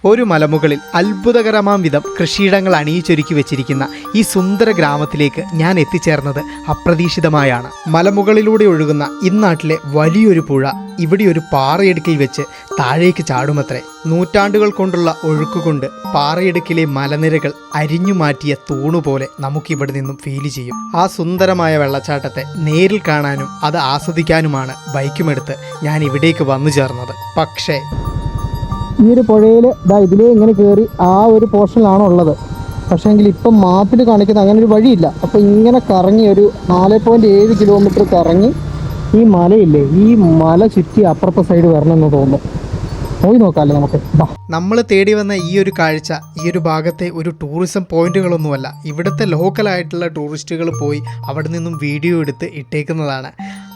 ഒരു മലമുകളിൽ അത്ഭുതകരമാം വിധം കൃഷിയിടങ്ങൾ അണിയിച്ചൊരുക്കി വെച്ചിരിക്കുന്ന ഈ സുന്ദര ഗ്രാമത്തിലേക്ക് ഞാൻ എത്തിച്ചേർന്നത് അപ്രതീക്ഷിതമായാണ്. മലമുകളിലൂടെ ഒഴുകുന്ന ഇന്നാട്ടിലെ വലിയൊരു പുഴ ഇവിടെ ഒരു പാറയിടുക്കിൽ വെച്ച് താഴേക്ക് ചാടുമത്രേ. നൂറ്റാണ്ടുകൾ കൊണ്ടുള്ള ഒഴുക്കുകൊണ്ട് പാറയിടുക്കിലെ മലനിരകൾ അരിഞ്ഞു മാറ്റിയ തൂണുപോലെ നമുക്കിവിടെ നിന്നും ഫീൽ ചെയ്യും. ആ സുന്ദരമായ വെള്ളച്ചാട്ടത്തെ നേരിൽ കാണാനും അത് ആസ്വദിക്കാനുമാണ് ബൈക്കുമെടുത്ത് ഞാൻ ഇവിടേക്ക് വന്നു ചേർന്നത്. പക്ഷേ ഈ ഒരു പുഴയിൽ ഇതിലേ ഇങ്ങനെ കയറി ആ ഒരു പോർഷനിലാണ് ഉള്ളത്. പക്ഷേങ്കിൽ ഇപ്പം മാപ്പിൽ കാണിക്കുന്ന അങ്ങനെ ഒരു വഴിയില്ല. അപ്പോൾ ഇങ്ങനെ കറങ്ങി ഒരു 4.7 കിലോമീറ്റർ കറങ്ങി ഈ മലയില്ലേ, ഈ മല ചുറ്റി അപ്പുറത്തെ സൈഡ് വരണമെന്ന് തോന്നുന്നു. പോയി നോക്കാമല്ലോ നമുക്ക്. നമ്മൾ തേടി വന്ന ഈ ഒരു കാഴ്ച ഈ ഒരു ഭാഗത്തെ ഒരു ടൂറിസം പോയിന്റുകളൊന്നുമല്ല. ഇവിടുത്തെ ലോക്കലായിട്ടുള്ള ടൂറിസ്റ്റുകൾ പോയി അവിടെ നിന്നും വീഡിയോ എടുത്ത് ഇട്ടേക്കുന്നതാണ്.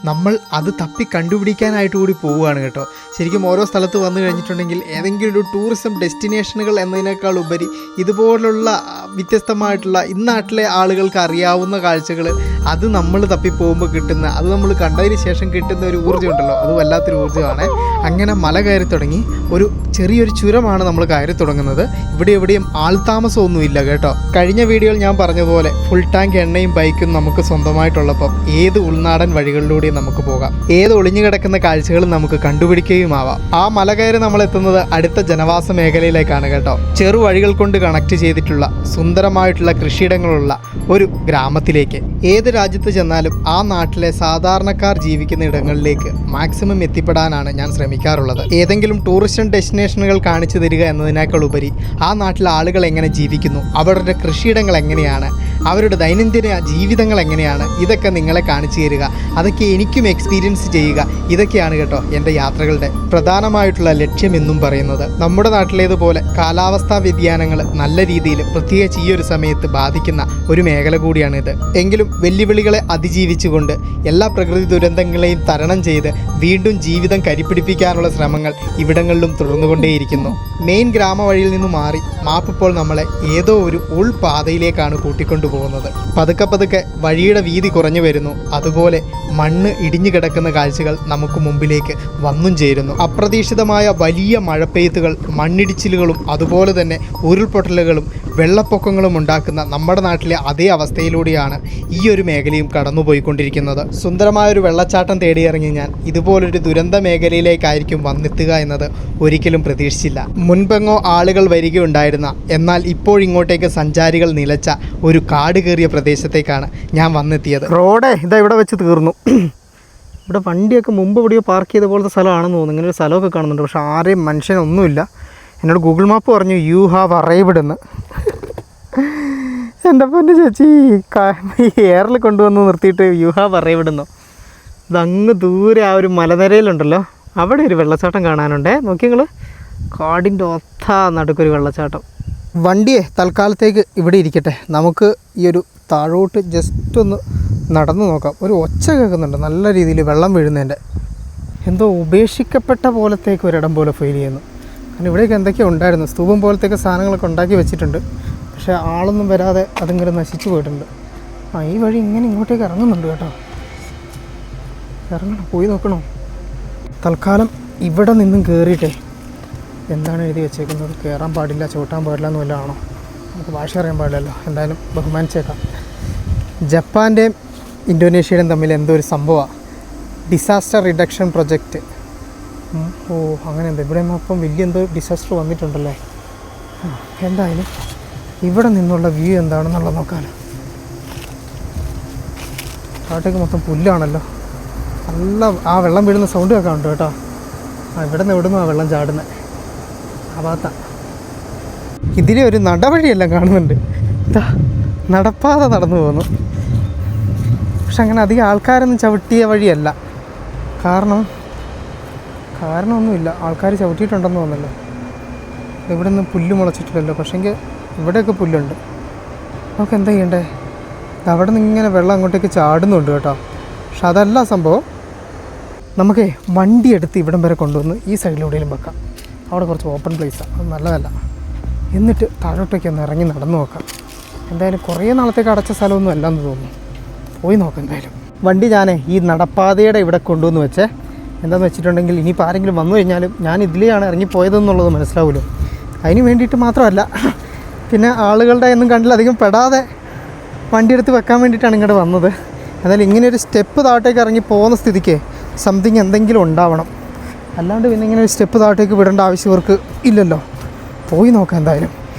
നമ്മൾ അത് തപ്പി കണ്ടുപിടിക്കാനായിട്ട് കൂടി പോവുകയാണ് കേട്ടോ. ശരിക്കും ഓരോ സ്ഥലത്ത് വന്നു കഴിഞ്ഞിട്ടുണ്ടെങ്കിൽ ഏതെങ്കിലും ഒരു ടൂറിസം ഡെസ്റ്റിനേഷനുകൾ എന്നതിനേക്കാൾ ഉപരി ഇതുപോലുള്ള വ്യത്യസ്തമായിട്ടുള്ള ഇന്നാട്ടിലെ ആളുകൾക്ക് അറിയാവുന്ന കാഴ്ചകൾ അത് നമ്മൾ തപ്പി പോകുമ്പോൾ കിട്ടുന്ന, അത് നമ്മൾ കണ്ടതിന് ശേഷം കിട്ടുന്ന ഒരു ഊർജ്ജം ഉണ്ടല്ലോ, അത് വല്ലാത്തൊരു ഊർജ്ജമാണ്. അങ്ങനെ മല കയറി തുടങ്ങി ഒരു ചെറിയൊരു ചുരമാണ് നമ്മൾ കയറി തുടങ്ങുന്നത്. ഇവിടെ എവിടെയും ആൾതാമസമൊന്നുമില്ല കേട്ടോ. കഴിഞ്ഞ വീഡിയോയിൽ ഞാൻ പറഞ്ഞതുപോലെ ഫുൾ ടാങ്ക് എണ്ണയും ബൈക്കും നമുക്ക് സ്വന്തമായിട്ടുള്ളപ്പം ഏത് ഉൾനാടൻ വഴികളിലൂടെയും നമുക്ക് പോകാം. ഏത് ഒളിഞ്ഞു കിടക്കുന്ന കാഴ്ചകളും നമുക്ക് കണ്ടുപിടിക്കുകയുമാവാം. ആ മല കയറി നമ്മൾ എത്തുന്നത് അടുത്ത ജനവാസ മേഖലയിലേക്കാണ് കേട്ടോ. ചെറു വഴികൾ കൊണ്ട് കണക്ട് ചെയ്തിട്ടുള്ള സുന്ദരമായിട്ടുള്ള കൃഷിയിടങ്ങളുള്ള ഒരു ഗ്രാമത്തിലേക്ക്. ഏത് രാജ്യത്ത് ചെന്നാലും ആ നാട്ടിലെ സാധാരണക്കാർ ജീവിക്കുന്ന ഇടങ്ങളിലേക്ക് മാക്സിമം എത്തിപ്പെടാനാണ് ഞാൻ ശ്രമിക്കാറുള്ളത്. ഏതെങ്കിലും ടൂറിസ്റ്റ് ഡെസ്റ്റിനേഷനുകൾ കാണിച്ചു തരിക എന്നതിനേക്കാൾ ഉപരി ആ നാട്ടിലെ ആളുകൾ എങ്ങനെ ജീവിക്കുന്നു, അവരുടെ കൃഷിയിടങ്ങൾ എങ്ങനെയാണ്, അവരുടെ ദൈനംദിന ജീവിതങ്ങൾ എങ്ങനെയാണ്, ഇതൊക്കെ നിങ്ങളെ കാണിച്ചു തരിക, അതൊക്കെ എനിക്കും എക്സ്പീരിയൻസ് ചെയ്യുക. ഇതൊക്കെയാണ് കേട്ടോ എൻ്റെ യാത്രകളുടെ പ്രധാനമായിട്ടുള്ള ലക്ഷ്യം എന്നും പറയുന്നത്. നമ്മുടെ നാട്ടിലേതുപോലെ കാലാവസ്ഥാ വ്യതിയാനങ്ങൾ നല്ല രീതിയിൽ പ്രത്യേകിച്ച് ഈ ഒരു സമയത്ത് ബാധിക്കുന്ന ഒരു മേഖല കൂടിയാണിത്. എങ്കിലും വെല്ലുവിളികളെ അതിജീവിച്ചുകൊണ്ട് എല്ലാ പ്രകൃതി ദുരന്തങ്ങളെയും തരണം ചെയ്ത് വീണ്ടും ജീവിതം കരിപ്പിടിപ്പിക്കാനുള്ള ശ്രമങ്ങൾ ഇവിടങ്ങളിലും തുടർന്നുകൊണ്ടേയിരിക്കുന്നു. മെയിൻ ഗ്രാമവഴിയിൽ നിന്നും മാറി മാപ്പ് ഇപ്പോൾ നമ്മളെ ഏതോ ഒരു ഉൾപാതയിലേക്കാണ് കൂട്ടിക്കൊണ്ടു പോകുന്നത്. പതുക്കെ പതുക്കെ വഴിയുടെ വീതി കുറഞ്ഞു വരുന്നു. അതുപോലെ മണ്ണ് ഇടിഞ്ഞു കിടക്കുന്ന കാഴ്ചകൾ നമുക്ക് മുമ്പിലേക്ക് വന്നും ചേരുന്നു. അപ്രതീക്ഷിതമായ വലിയ മഴപ്പെയ്ത്തുകൾ, മണ്ണിടിച്ചിലുകളും അതുപോലെ തന്നെ ഉരുൾപൊട്ടലുകളും വെള്ളപ്പൊക്കങ്ങളും ഉണ്ടാക്കുന്ന നമ്മുടെ നാട്ടിലെ അതേ അവസ്ഥയിലൂടെയാണ് ഈ ഒരു മേഖലയും കടന്നുപോയിക്കൊണ്ടിരിക്കുന്നത്. സുന്ദരമായൊരു വെള്ളച്ചാട്ടം തേടിയിറങ്ങി ഞാൻ ഇതുപോലൊരു ദുരന്ത മേഖലയിലേക്കായിരിക്കും വന്നെത്തുക എന്നത് ഒരിക്കലും പ്രതീക്ഷിച്ചില്ല. മുൻപെങ്ങോ ആളുകൾ വരികയുണ്ടായിരുന്ന, എന്നാൽ ഇപ്പോഴിങ്ങോട്ടേക്ക് സഞ്ചാരികൾ നിലച്ച ഒരു കാട് കയറിയ പ്രദേശത്തേക്കാണ് ഞാൻ വന്നെത്തിയത്. റോഡ് ഇതാ ഇവിടെ വെച്ച് തീർന്നു. ഇവിടെ വണ്ടിയൊക്കെ മുമ്പ് എവിടെയോ പാർക്ക് ചെയ്ത പോലത്തെ സ്ഥലമാണെന്ന് തോന്നുന്നു. ഇങ്ങനെ ഒരു സ്ഥലമൊക്കെ കാണുന്നുണ്ട്. പക്ഷേ ആരെയും മനുഷ്യനൊന്നുമില്ല. എന്നോട് ഗൂഗിൾ മാപ്പ് പറഞ്ഞു യു ഹാവ് അറൈവ്ഡ് എന്ന്. എൻ്റെ പൊന്നു ചേച്ചി, എയറിൽ കൊണ്ടുവന്ന് നിർത്തിയിട്ട് യു ഹാവ് അറൈവ്ഡ് എന്നോ. ഇതങ്ങ് ദൂരെ ആ ഒരു മലനിരയിലുണ്ടല്ലോ, അവിടെ ഒരു വെള്ളച്ചാട്ടം കാണാനുണ്ടേ. നോക്കി നിങ്ങൾ, കാടിൻ്റെ ഒത്ത നടുക്കൊരു വെള്ളച്ചാട്ടം. വണ്ടിയെ തൽക്കാലത്തേക്ക് ഇവിടെ ഇരിക്കട്ടെ. നമുക്ക് ഈ ഒരു താഴോട്ട് ജസ്റ്റ് ഒന്ന് നടന്നു നോക്കാം. ഒരു ഒച്ച കേൾക്കുന്നുണ്ട് നല്ല രീതിയിൽ വെള്ളം വീഴുന്നതിൻ്റെ. എന്തോ ഉപേക്ഷിക്കപ്പെട്ട പോലത്തേക്ക് ഒരിടം പോലെ ഫീൽ ചെയ്യുന്നു. കാരണം ഇവിടേക്ക് എന്തൊക്കെയോ ഉണ്ടായിരുന്നു. സ്തൂപം പോലത്തേക്ക് സാധനങ്ങളൊക്കെ ഉണ്ടാക്കി വെച്ചിട്ടുണ്ട്. പക്ഷേ ആളൊന്നും വരാതെ അതിങ്ങനെ നശിച്ചു പോയിട്ടുണ്ട്. ഈ വഴി ഇങ്ങനെ ഇങ്ങോട്ടേക്ക് ഇറങ്ങുന്നുണ്ട് കേട്ടോ. ഇറങ്ങണം, പോയി നോക്കണോ? തൽക്കാലം ഇവിടെ നിന്നും കയറിയിട്ടേ എന്താണ് എഴുതി വെച്ചേക്കുന്നത്, കയറാൻ പാടില്ല, ചവിട്ടാൻ പാടില്ല എന്ന് വല്ലതും ആണോ? നമുക്ക് ഭാഷ അറിയാൻ പാടില്ലല്ലോ. എന്തായാലും ബഹുമാനിച്ചേക്കാം. ജപ്പാൻ്റെയും ഇന്തോനേഷ്യയുടെയും തമ്മിൽ എന്തോ ഒരു സംഭവമാണ്, ഡിസാസ്റ്റർ റിഡക്ഷൻ പ്രൊജക്റ്റ്. അങ്ങനെ എന്താ ഇവിടെ അപ്പം വലിയ എന്തോ ഡിസാസ്റ്റർ വന്നിട്ടുണ്ടല്ലേ. എന്തായാലും ഇവിടെ നിന്നുള്ള വ്യൂ എന്താണെന്നുള്ളത് നോക്കാമല്ലോ. താഴത്തേക്ക് മൊത്തം പുല്ലാണല്ലോ. നല്ല ആ വെള്ളം വീഴുന്ന സൗണ്ട് കേൾക്കാറുണ്ട് കേട്ടോ. ഇവിടെ നിന്ന് എവിടുന്നു ആ വെള്ളം ചാടുന്നത്, ആ ഭാഗത്ത. ഇതിലെ ഒരു നടവഴിയെല്ലാം കാണുന്നുണ്ട്. ഇതാ നടപ്പാത നടന്നു പോകുന്നു. പക്ഷെ അങ്ങനെ അധികം ആൾക്കാരൊന്നും ചവിട്ടിയ വഴിയല്ല. കാരണമൊന്നുമില്ല, ആൾക്കാർ ചവിട്ടിയിട്ടുണ്ടെന്ന് തോന്നല്ലോ. ഇവിടെ നിന്ന് പുല്ല് മുളച്ചിട്ടില്ലല്ലോ. പക്ഷേങ്കിൽ ഇവിടെയൊക്കെ പുല്ലുണ്ട്. നമുക്ക് എന്താ ചെയ്യണ്ടേ? അവിടെ നിന്ന് ഇങ്ങനെ വെള്ളം അങ്ങോട്ടേക്ക് ചാടുന്നുണ്ട് കേട്ടോ. പക്ഷെ അതല്ല സംഭവം. നമുക്ക് വണ്ടി എടുത്ത് ഇവിടം വരെ കൊണ്ടുവന്ന് ഈ സൈഡിലൂടെയും വെക്കാം. അവിടെ കുറച്ച് ഓപ്പൺ പ്ലേസാണ്, അത് നല്ലതല്ല. എന്നിട്ട് താഴോട്ടേക്ക് ഒന്ന് ഇറങ്ങി നടന്നു നോക്കാം. എന്തായാലും കുറേ നാളത്തേക്ക് അടച്ച സ്ഥലമൊന്നും അല്ലെന്ന് തോന്നുന്നു. പോയി നോക്കാം എന്തായാലും. വണ്ടി ഞാനേ ഈ നടപ്പാതയുടെ ഇവിടെ കൊണ്ടുവന്ന് വെച്ചേ. എന്താണെന്ന് വെച്ചിട്ടുണ്ടെങ്കിൽ ഇനിയിപ്പോൾ ആരെങ്കിലും വന്നു കഴിഞ്ഞാലും ഞാൻ ഇതിലെയാണ് ഇറങ്ങിപ്പോയതെന്നുള്ളത് മനസ്സിലാവുമല്ലോ. അതിന് വേണ്ടിയിട്ട് മാത്രമല്ല, പിന്നെ ആളുകളുടെ ഒന്നും കണ്ടിലധികം പെടാതെ വണ്ടിയെടുത്ത് വെക്കാൻ വേണ്ടിയിട്ടാണ് ഇങ്ങോട്ട് വന്നത്. എന്നാലും ഇങ്ങനെ ഒരു സ്റ്റെപ്പ് താഴത്തേക്ക് ഇറങ്ങി പോകുന്ന സ്ഥിതിക്ക് സംതിങ് എന്തെങ്കിലും ഉണ്ടാവണം. അല്ലാണ്ട് പിന്നെ ഇങ്ങനെ ഒരു സ്റ്റെപ്പ് താഴത്തേക്ക് വിടേണ്ട ആവശ്യം ഇവർക്ക് ഇല്ലല്ലോ. പോയി നോക്കാം എന്തായാലും.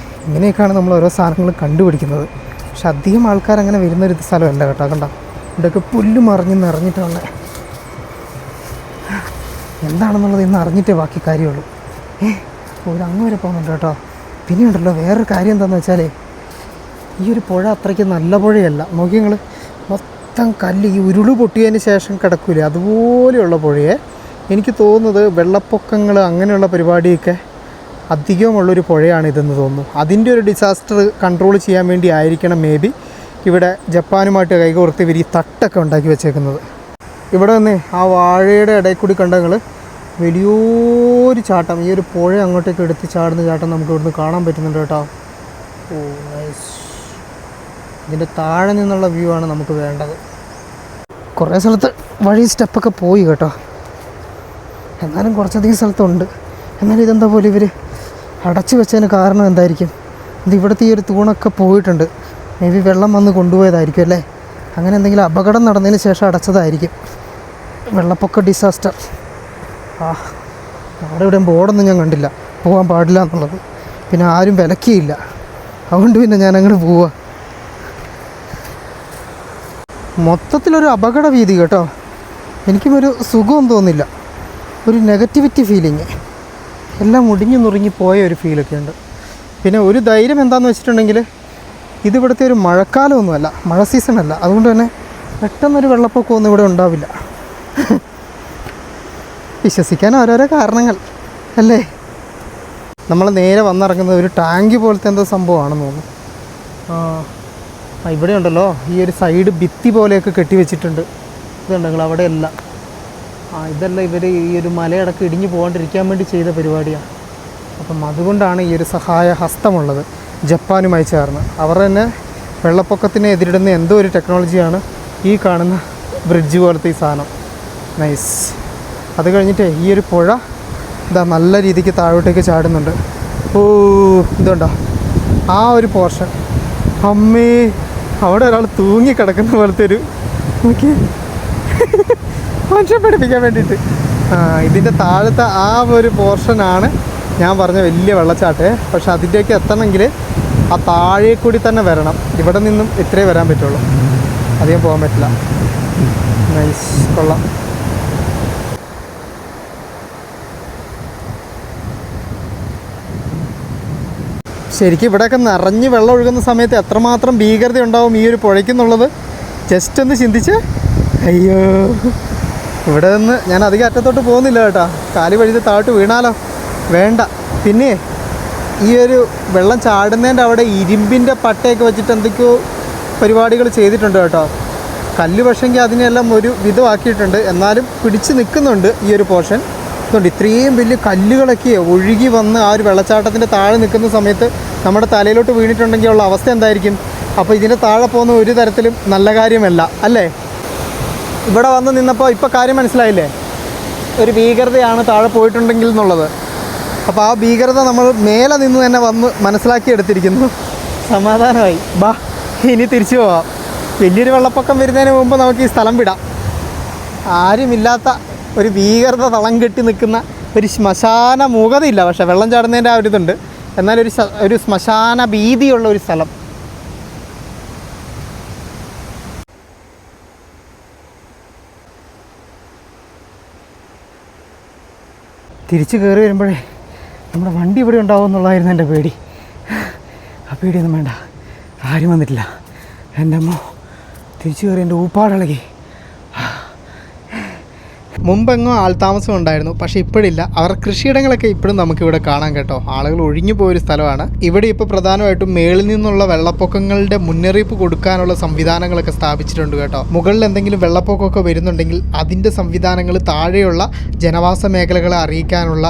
ഇങ്ങനെയൊക്കെയാണ് നമ്മൾ ഓരോ സാധനങ്ങൾ കണ്ടുപിടിക്കുന്നത്. പക്ഷെ അധികം ആൾക്കാർ അങ്ങനെ വരുന്നൊരു സ്ഥലമല്ല കേട്ടോ. കണ്ടോ, ഇവിടെയൊക്കെ പുല്ല് മറിഞ്ഞ് നിറഞ്ഞിട്ടുള്ള എന്താണെന്നുള്ളത് ഇന്ന് അറിഞ്ഞിട്ടേ ബാക്കി കാര്യമുള്ളൂ. ഒരു അങ്ങ് വരെ പോകുന്നുണ്ട് കേട്ടോ. പിന്നെ ഉണ്ടല്ലോ വേറൊരു കാര്യം എന്താണെന്ന് വെച്ചാൽ, ഈ ഒരു പുഴ അത്രയ്ക്ക് നല്ല പുഴയല്ല. നോക്കി നിങ്ങൾ, മൊത്തം കല്ല്, ഈ ഉരുള് പൊട്ടിയതിന് ശേഷം കിടക്കൂലേ അതുപോലെയുള്ള പുഴയെ. എനിക്ക് തോന്നുന്നത് വെള്ളപ്പൊക്കങ്ങൾ അങ്ങനെയുള്ള പരിപാടിയൊക്കെ അധികമുള്ളൊരു പുഴയാണ് ഇതെന്ന് തോന്നുന്നു. അതിൻ്റെ ഒരു ഡിസാസ്റ്റർ കൺട്രോൾ ചെയ്യാൻ വേണ്ടി ആയിരിക്കണം മേ ബി ഇവിടെ ജപ്പാനുമായിട്ട് കൈകോർത്ത് ഇവർ ഈ തട്ടൊക്കെ ഉണ്ടാക്കി വെച്ചേക്കുന്നത്. ഇവിടെ നിന്ന് ആ വാഴയുടെ ഇടയിൽ കൂടി കണ്ടങ്ങൾ വലിയൊരു ചാട്ടം, ഈ ഒരു പുഴ അങ്ങോട്ടേക്ക് എടുത്ത് ചാടുന്ന ചാട്ടം നമുക്ക് ഇവിടുന്ന് കാണാൻ പറ്റുന്നുണ്ട് കേട്ടോ. ഓ നൈസ്. ഇതിൻ്റെ താഴെ നിന്നുള്ള വ്യൂ ആണ് നമുക്ക് വേണ്ടത്. കുറേ സ്ഥലത്ത് വഴി സ്റ്റെപ്പൊക്കെ പോയി കേട്ടോ, എന്നാലും കുറച്ചധികം സ്ഥലത്തുണ്ട്. എന്നാലും ഇതെന്താ പോലെ ഇവർ അടച്ചു വെച്ചതിന് കാരണം എന്തായിരിക്കും? ഇത് ഇവിടുത്തെ ഈ ഒരു തൂണൊക്കെ പോയിട്ടുണ്ട്. മേ ബി വെള്ളം വന്ന് കൊണ്ടുപോയതായിരിക്കും അല്ലേ? അങ്ങനെ എന്തെങ്കിലും അപകടം നടന്നതിന് ശേഷം അടച്ചതായിരിക്കും. വെള്ളപ്പൊക്ക ഡിസാസ്റ്റർ. അവിടെ ഇവിടെ ബോർഡൊന്നും ഞാൻ കണ്ടില്ല, പോകാൻ പാടില്ല എന്നുള്ളത്. പിന്നെ ആരും വിലക്കിയില്ല, അതുകൊണ്ട് പിന്നെ ഞാൻ അങ്ങോട്ട് പോവുക. മൊത്തത്തിലൊരു അപകട ഭീതി കേട്ടോ. എനിക്കും ഒരു സുഖമൊന്നും തോന്നില്ല, ഒരു നെഗറ്റിവിറ്റി ഫീലിങ്. എല്ലാം മുടിഞ്ഞു നുറുങ്ങി പോയ ഒരു ഫീലൊക്കെ ഉണ്ട്. പിന്നെ ഒരു ധൈര്യം എന്താണെന്ന് വെച്ചിട്ടുണ്ടെങ്കിൽ, ഇതിവിടുത്തെ ഒരു മഴക്കാലമൊന്നുമല്ല, മഴ സീസണല്ല. അതുകൊണ്ട് തന്നെ പെട്ടെന്നൊരു വെള്ളപ്പൊക്കമൊന്നും ഇവിടെ ഉണ്ടാവില്ല. വിശ്വസിക്കാൻ ഓരോരോ കാരണങ്ങൾ അല്ലേ. നമ്മൾ നേരെ വന്നിറങ്ങുന്നത് ഒരു ടാങ്ക് പോലത്തെ എന്തോ സംഭവമാണെന്ന് തോന്നുന്നു. ഇവിടെ ഉണ്ടല്ലോ ഈ ഒരു സൈഡ് ഭിത്തി പോലെയൊക്കെ കെട്ടിവെച്ചിട്ടുണ്ട്. ഇതുണ്ടെങ്കിൽ അവിടെയല്ല. ഇതെല്ലാം ഇവർ ഈ ഒരു മലയടക്കം ഇടിഞ്ഞു പോകാണ്ടിരിക്കാൻ വേണ്ടി ചെയ്ത പരിപാടിയാണ്. അപ്പം അതുകൊണ്ടാണ് ഈ ഒരു സഹായ ഹസ്തമുള്ളത് ജപ്പാനുമായി ചേർന്ന്. അവർ തന്നെ വെള്ളപ്പൊക്കത്തിനെ എതിരിടുന്ന എന്തോ ഒരു ടെക്നോളജിയാണ് ഈ കാണുന്ന ബ്രിഡ്ജ് പോലത്തെ ഈ സാധനം. നൈസ്. അത് കഴിഞ്ഞിട്ട് ഈ ഒരു പുഴ ഇതാ നല്ല രീതിക്ക് താഴോട്ടേക്ക് ചാടുന്നുണ്ട്. ഓ ഇതുണ്ടോ ആ ഒരു പോർഷൻ. അമ്മേ, അവിടെ ഒരാൾ തൂങ്ങിക്കിടക്കുന്ന പോലത്തെ ഒരു നോക്കി മനുഷ്യൻ പഠിപ്പിക്കാൻ വേണ്ടിയിട്ട്. ഇതിൻ്റെ താഴത്തെ ആ ഒരു പോർഷനാണ് ഞാൻ പറഞ്ഞ വലിയ വെള്ളച്ചാട്ടേ. പക്ഷെ അതിൻ്റെയൊക്കെ എത്തണമെങ്കിൽ ആ താഴെ കൂടി തന്നെ വരണം. ഇവിടെ നിന്നും ഇത്രേ വരാൻ പറ്റുള്ളൂ, അധികം പോകാൻ പറ്റില്ല. നൈസ്, കൊള്ളാം. ശരിക്കും ഇവിടെയൊക്കെ നിറഞ്ഞ് വെള്ളം ഒഴുകുന്ന സമയത്ത് എത്രമാത്രം ഭീകരത ഉണ്ടാവും ഈ ഒരു പുഴയ്ക്കെന്നുള്ളത് ജസ്റ്റ് ഒന്ന് ചിന്തിച്ച്. അയ്യോ, ഇവിടെ നിന്ന് ഞാൻ അധികം അറ്റത്തോട്ട് പോകുന്നില്ല കേട്ടോ. കാല് വഴുതി താഴോട്ട് വീണാലോ, വേണ്ട. പിന്നെ ഈ ഒരു വെള്ളം ചാടുന്നതിൻ്റെ അവിടെ ഇരുമ്പിൻ്റെ പട്ടയൊക്കെ വെച്ചിട്ട് എന്തൊക്കെയോ പരിപാടികൾ ചെയ്തിട്ടുണ്ട് കേട്ടോ. കല്ല് പക്ഷെങ്കിൽ അതിനെല്ലാം ഒരു വിധമാക്കിയിട്ടുണ്ട്, എന്നാലും പിടിച്ച് നിൽക്കുന്നുണ്ട് ഈ ഒരു പോർഷൻ. അതുകൊണ്ട് ഇത്രയും വലിയ കല്ലുകളൊക്കെ ഒഴുകി വന്ന് ആ ഒരു വെള്ളച്ചാട്ടത്തിൻ്റെ താഴെ നിൽക്കുന്ന സമയത്ത് നമ്മുടെ തലയിലോട്ട് വീണിട്ടുണ്ടെങ്കിൽ ഉള്ള അവസ്ഥ എന്തായിരിക്കും? അപ്പോൾ ഇതിൻ്റെ താഴെ പോകുന്ന ഒരു തരത്തിലും നല്ല കാര്യമല്ല അല്ലേ? ഇവിടെ വന്ന് നിന്നപ്പോൾ ഇപ്പോൾ കാര്യം മനസ്സിലായില്ലേ? ഒരു ഭീകരതയാണ് താഴെ പോയിട്ടുണ്ടെങ്കിൽ എന്നുള്ളത്. അപ്പോൾ ആ ഭീകരത നമ്മൾ മേലെ നിന്ന് തന്നെ വന്ന് മനസ്സിലാക്കിയെടുത്തിരിക്കുന്നു. സമാധാനമായി. ബാ, ഇനി തിരിച്ചു പോവാം. വലിയൊരു വെള്ളപ്പൊക്കം വരുന്നതിന് മുമ്പ് നമുക്ക് ഈ സ്ഥലം വിടാം. ആരുമില്ലാത്ത ഒരു ഭീകരത തളം കെട്ടി നിൽക്കുന്ന ഒരു ശ്മശാന മൂകതയില്ല, പക്ഷേ വെള്ളം ചാടുന്നതിൻ്റെ ആ ഒരു ഇതുണ്ട്. എന്നാൽ ഒരു ശ്മശാന ഭീതിയുള്ള ഒരു സ്ഥലം. തിരിച്ച് കയറി വരുമ്പോഴേ നമ്മുടെ വണ്ടി ഇവിടെ ഉണ്ടാവും എന്നുള്ളതായിരുന്നു എൻ്റെ പേടി. ആ പേടിയൊന്നും വേണ്ട, ആരും വന്നിട്ടില്ല. എൻ്റെ അമ്മ തിരിച്ചു കയറി എൻ്റെ ഊപ്പാടിളകി. മുമ്പെങ്ങോ ആൾതാമസം ഉണ്ടായിരുന്നു, പക്ഷേ ഇപ്പോഴില്ല. അവരുടെ കൃഷിയിടങ്ങളൊക്കെ ഇപ്പോഴും നമുക്കിവിടെ കാണാൻ കേട്ടോ. ആളുകൾ ഒഴിഞ്ഞു പോയൊരു സ്ഥലമാണ്. ഇവിടെ ഇപ്പോൾ പ്രധാനമായിട്ടും മേളിൽ നിന്നുള്ള വെള്ളപ്പൊക്കങ്ങളുടെ മുന്നറിയിപ്പ് കൊടുക്കാനുള്ള സംവിധാനങ്ങളൊക്കെ സ്ഥാപിച്ചിട്ടുണ്ട് കേട്ടോ. മുകളിൽ എന്തെങ്കിലും വെള്ളപ്പൊക്കമൊക്കെ വരുന്നുണ്ടെങ്കിൽ അതിൻ്റെ സംവിധാനങ്ങൾ താഴെയുള്ള ജനവാസ മേഖലകളെ അറിയിക്കാനുള്ള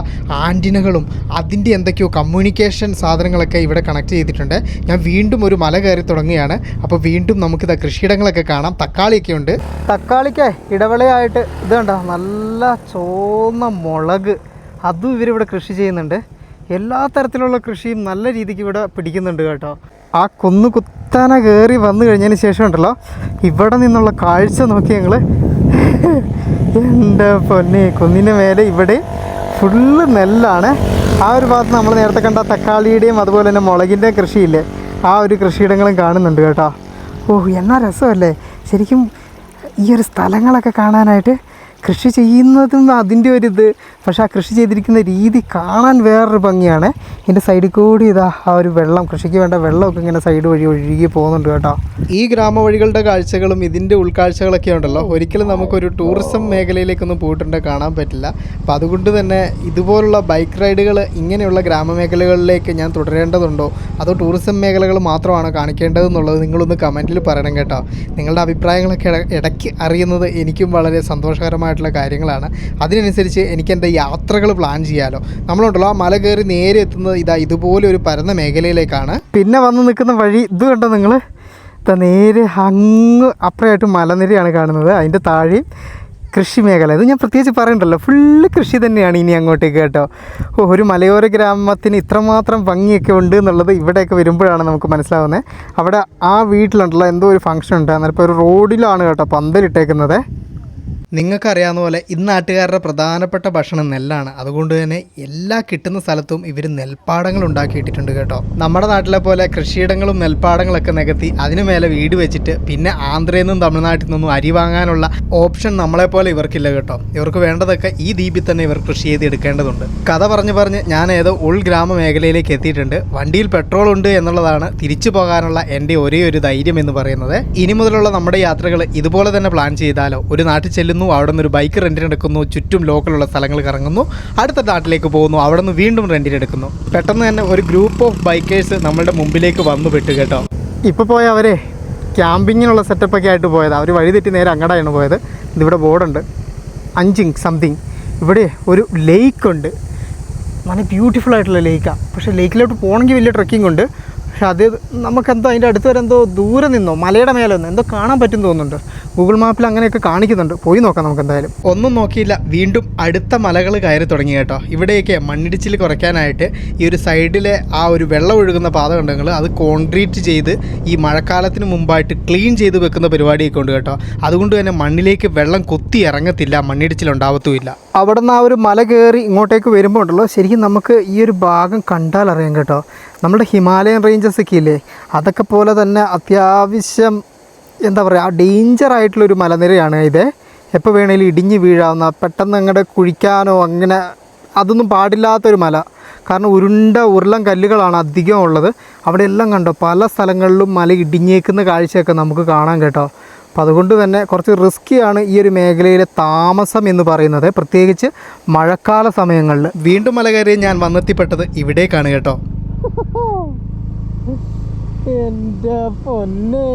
ആൻറ്റിനകളും അതിൻ്റെ എന്തൊക്കെയോ കമ്മ്യൂണിക്കേഷൻ സാധനങ്ങളൊക്കെ ഇവിടെ കണക്ട് ചെയ്തിട്ടുണ്ട്. ഞാൻ വീണ്ടും ഒരു മല കയറി തുടങ്ങുകയാണ്. അപ്പോൾ വീണ്ടും നമുക്കിത് കൃഷിയിടങ്ങളൊക്കെ കാണാം. തക്കാളിയൊക്കെ ഉണ്ട്. തക്കാളിക്ക് ഇടവിളയായിട്ട് ഇത് കണ്ടോ, നല്ല ചുവന്ന മുളക്, അതും ഇവരിവിടെ കൃഷി ചെയ്യുന്നുണ്ട്. എല്ലാ തരത്തിലുള്ള കൃഷിയും നല്ല രീതിക്ക് ഇവിടെ പിടിക്കുന്നുണ്ട് കേട്ടോ. ആ കുത്തന കയറി വന്നു കഴിഞ്ഞതിന് ശേഷം ഉണ്ടല്ലോ, ഇവിടെ നിന്നുള്ള കാഴ്ച നോക്കി ഞങ്ങൾ എൻ്റെ പൊന്നെ, കുന്നിൻ്റെ മേലെ ഇവിടെ ഫുള്ള് നെല്ലാണ്. ആ ഒരു ഭാഗത്ത് നമ്മൾ നേരത്തെ കണ്ട തക്കാളിയുടെയും അതുപോലെ തന്നെ മുളകിൻ്റെയും കൃഷിയില്ലേ, ആ ഒരു കൃഷിയിടങ്ങളും കാണുന്നുണ്ട് കേട്ടോ. എന്നാ രസമല്ലേ ശരിക്കും ഈ ഒരു സ്ഥലങ്ങളൊക്കെ കാണാനായിട്ട്. കൃഷി ചെയ്യുന്നതും അതിൻ്റെ ഒരിത്, പക്ഷെ ആ കൃഷി ചെയ്തിരിക്കുന്ന രീതി കാണാൻ വേറൊരു ഭംഗിയാണ്. ഇതിൻ്റെ സൈഡിൽ കൂടി ഇതാ ആ ഒരു വെള്ളം, കൃഷിക്ക് വേണ്ട വെള്ളമൊക്കെ ഇങ്ങനെ സൈഡ് വഴി ഒഴുകി പോകുന്നുണ്ട് കേട്ടോ. ഈ ഗ്രാമവഴികളുടെ കാഴ്ചകളും ഇതിൻ്റെ ഉൾക്കാഴ്ചകളൊക്കെ ഉണ്ടല്ലോ, ഒരിക്കലും നമുക്കൊരു ടൂറിസം മേഖലയിലേക്കൊന്നും പോയിട്ടുണ്ടെങ്കിൽ കാണാൻ പറ്റില്ല. അപ്പം അതുകൊണ്ട് തന്നെ ഇതുപോലുള്ള ബൈക്ക് റൈഡുകൾ ഇങ്ങനെയുള്ള ഗ്രാമമേഖലകളിലേക്ക് ഞാൻ തുടരേണ്ടതുണ്ടോ, അതോ ടൂറിസം മേഖലകൾ മാത്രമാണ് കാണിക്കേണ്ടതെന്നുള്ളത് നിങ്ങളൊന്ന് കമൻറ്റിൽ പറയണം കേട്ടോ. നിങ്ങളുടെ അഭിപ്രായങ്ങളൊക്കെ ഇടയ്ക്ക് അറിയുന്നത് എനിക്കും വളരെ സന്തോഷകരമായിട്ടുള്ള കാര്യങ്ങളാണ്. അതിനനുസരിച്ച് എനിക്ക് എൻ്റെ യാത്രകൾ പ്ലാൻ ചെയ്യാമല്ലോ. നമ്മളുണ്ടല്ലോ ആ മല കയറി നേരെ എത്തുന്നത് ഇതുപോലെ ഒരു പരന്ന മേഖലയിലേക്കാണ്. പിന്നെ വന്ന് നിൽക്കുന്ന വഴി ഇത് കണ്ടോ നിങ്ങൾ, നേരെ അങ്ങ് അപ്പുറമായിട്ട് മലനിരയാണ് കാണുന്നത്, അതിൻ്റെ താഴെയും കൃഷി മേഖല. ഇത് ഞാൻ പ്രത്യേകിച്ച് പറയണ്ടല്ലോ, ഫുള്ള് കൃഷി തന്നെയാണ് ഇനി അങ്ങോട്ടേക്ക് കേട്ടോ. ഒരു മലയോര ഗ്രാമത്തിന് ഇത്രമാത്രം ഭംഗിയൊക്കെ ഉണ്ട് എന്നുള്ളത് ഇവിടെയൊക്കെ വരുമ്പോഴാണ് നമുക്ക് മനസ്സിലാവുന്നത്. അവിടെ ആ വീട്ടിലുണ്ടല്ലോ എന്തോ ഒരു ഫംഗ്ഷൻ ഉണ്ട്, അന്നേരം ഇപ്പോൾ ഒരു റോഡിലാണ് കേട്ടോ പന്തലിട്ടേക്കുന്നത്. നിങ്ങൾക്കറിയാവുന്ന പോലെ ഇന്നാട്ടുകാരുടെ പ്രധാനപ്പെട്ട ഭക്ഷണം നെല്ലാണ്. അതുകൊണ്ട് തന്നെ എല്ലാ കിട്ടുന്ന സ്ഥലത്തും ഇവർ നെൽപ്പാടങ്ങൾ ഉണ്ടാക്കിയിട്ടിട്ടുണ്ട് കേട്ടോ. നമ്മുടെ നാട്ടിലെ പോലെ കൃഷിയിടങ്ങളും നെൽപ്പാടങ്ങളൊക്കെ നികത്തി അതിന് മേലെ വീട് വെച്ചിട്ട് പിന്നെ ആന്ധ്രയിൽ നിന്നും തമിഴ്നാട്ടിൽ നിന്നും അരി വാങ്ങാനുള്ള ഓപ്ഷൻ നമ്മളെപ്പോലെ ഇവർക്കില്ല കേട്ടോ. ഇവർക്ക് വേണ്ടതൊക്കെ ഈ ദ്വീപിൽ തന്നെ ഇവർ കൃഷി ചെയ്ത് എടുക്കേണ്ടതുണ്ട്. കഥ പറഞ്ഞ് ഞാൻ ഏതോ ഉൾഗ്രാമ മേഖലയിലേക്ക് എത്തിയിട്ടുണ്ട്. വണ്ടിയിൽ പെട്രോൾ ഉണ്ട് എന്നുള്ളതാണ് തിരിച്ചു പോകാനുള്ള എൻ്റെ ഒരേ ഒരു ധൈര്യം എന്ന് പറയുന്നത്. ഇനി മുതലുള്ള നമ്മുടെ യാത്രകൾ ഇതുപോലെ തന്നെ പ്ലാൻ ചെയ്താലോ. ഒരു നാട്ടിൽ ചെല്ലുന്നു, അവിടെ നിന്ന് ഒരു ബൈക്ക് റെൻറ്റിനെടുക്കുന്നു, ചുറ്റും ലോക്കലുള്ള സ്ഥലങ്ങൾ കറങ്ങുന്നു, അടുത്ത നാട്ടിലേക്ക് പോകുന്നു, അവിടെ നിന്ന് വീണ്ടും റെൻറ്റിനെടുക്കുന്നു. പെട്ടെന്ന് തന്നെ ഒരു ഗ്രൂപ്പ് ഓഫ് ബൈക്കേഴ്സ് നമ്മളുടെ മുമ്പിലേക്ക് വന്നു പെട്ടു കേട്ടോ. ഇപ്പോൾ പോയ അവരെ ക്യാമ്പിങ്ങിനുള്ള സെറ്റപ്പൊക്കെ ആയിട്ട് പോയത്, അവർ വഴി തെറ്റി നേരെ അങ്ങടാണ് പോയത്. ഇതിവിടെ ബോർഡുണ്ട്, 5 സംതിങ്. ഇവിടെ ഒരു ലേക്കുണ്ട്, നല്ല ബ്യൂട്ടിഫുൾ ആയിട്ടുള്ള ലേക്കാണ്. പക്ഷേ ലേക്കിലോട്ട് പോകണമെങ്കിൽ വലിയ ട്രെക്കിംഗ് ഉണ്ട്. പക്ഷെ അത് നമുക്കെന്തോ അതിൻ്റെ അടുത്ത് വരെ എന്തോ ദൂരെ നിന്നോ മലയുടെ മേലെ ഒന്നും എന്തോ കാണാൻ പറ്റും തോന്നുന്നുണ്ട്. ഗൂഗിൾ മാപ്പിൽ അങ്ങനെയൊക്കെ കാണിക്കുന്നുണ്ട്, പോയി നോക്കാം നമുക്ക് എന്തായാലും. ഒന്നും നോക്കിയില്ല, വീണ്ടും അടുത്ത മലകൾ കയറി തുടങ്ങി കേട്ടോ. ഇവിടെയൊക്കെ മണ്ണിടിച്ചിൽ കുറയ്ക്കാനായിട്ട് ഈ ഒരു സൈഡിലെ ആ ഒരു വെള്ളം ഒഴുകുന്ന പാത കണ്ടെങ്കിൽ അത് കോൺക്രീറ്റ് ചെയ്ത് ഈ മഴക്കാലത്തിന് മുമ്പായിട്ട് ക്ലീൻ ചെയ്ത് വെക്കുന്ന പരിപാടിയൊക്കെ ഉണ്ട് കേട്ടോ. അതുകൊണ്ട് തന്നെ മണ്ണിലേക്ക് വെള്ളം കൊത്തി ഇറങ്ങത്തില്ല, മണ്ണിടിച്ചിലുണ്ടാവത്തുമില്ല. അവിടെ നിന്ന് ആ ഒരു മല കയറി ഇങ്ങോട്ടേക്ക് വരുമ്പോൾ ഉണ്ടല്ലോ, ശരിക്കും നമുക്ക് ഈ ഒരു ഭാഗം കണ്ടാൽ അറിയാം കേട്ടോ. നമ്മുടെ ഹിമാലയൻ റേഞ്ചസ് ഒക്കെ ഇല്ലേ, അതൊക്കെ പോലെ തന്നെ അത്യാവശ്യം എന്താ പറയുക ഡേഞ്ചറായിട്ടുള്ളൊരു മലനിരയാണ് ഇത്. എപ്പോൾ വേണേലും ഇടിഞ്ഞ് വീഴാവുന്ന, പെട്ടെന്ന് അങ്ങോട്ട് കുഴിക്കാനോ അങ്ങനെ അതൊന്നും പാടില്ലാത്തൊരു മല. കാരണം ഉരുളം കല്ലുകളാണ് അധികം ഉള്ളത്. അവിടെ എല്ലാം കണ്ടോ പല സ്ഥലങ്ങളിലും മല ഇടിഞ്ഞേക്കുന്ന കാഴ്ചയൊക്കെ നമുക്ക് കാണാൻ കേട്ടോ. അപ്പം അതുകൊണ്ട് തന്നെ കുറച്ച് റിസ്ക്കിയാണ് ഈ ഒരു മേഖലയിലെ താമസം എന്ന് പറയുന്നത്, പ്രത്യേകിച്ച് മഴക്കാല സമയങ്ങളിൽ. വീണ്ടും മല കയറി ഞാൻ വന്നെത്തിപ്പെട്ടത് ഇവിടേക്കാണ് കേട്ടോ. എൻ്റെ പൊന്നേ,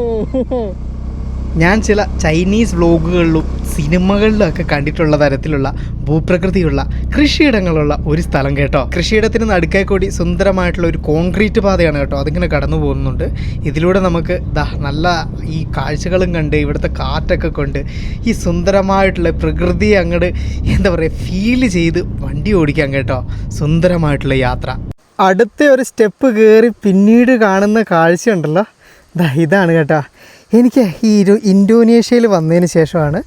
ഞാൻ ചില ചൈനീസ് വ്ലോഗുകളിലും സിനിമകളിലൊക്കെ കണ്ടിട്ടുള്ള തരത്തിലുള്ള ഭൂപ്രകൃതിയുള്ള കൃഷിയിടങ്ങളുള്ള ഒരു സ്ഥലം കേട്ടോ. കൃഷിയിടത്തിന് നടുക്കേ കൂടി സുന്ദരമായിട്ടുള്ള ഒരു കോൺക്രീറ്റ് പാതയാണ് കേട്ടോ, അതിങ്ങനെ കടന്നു പോകുന്നുണ്ട്. ഇതിലൂടെ നമുക്ക് നല്ല ഈ കാഴ്ചകളും കണ്ട് ഇവിടുത്തെ കാറ്റൊക്കെ കൊണ്ട് ഈ സുന്ദരമായിട്ടുള്ള പ്രകൃതിയെ അങ്ങോട്ട് എന്താ പറയുക ഫീൽ ചെയ്ത് വണ്ടി ഓടിക്കാം കേട്ടോ. സുന്ദരമായിട്ടുള്ള യാത്ര. അടുത്ത ഒരു സ്റ്റെപ്പ് കയറി പിന്നീട് കാണുന്ന കാഴ്ചയുണ്ടല്ലോ, ഇതാണ് കേട്ടോ. എനിക്ക് ഈ ഇന്തോനേഷ്യയിൽ വന്നതിന് ശേഷമാണ്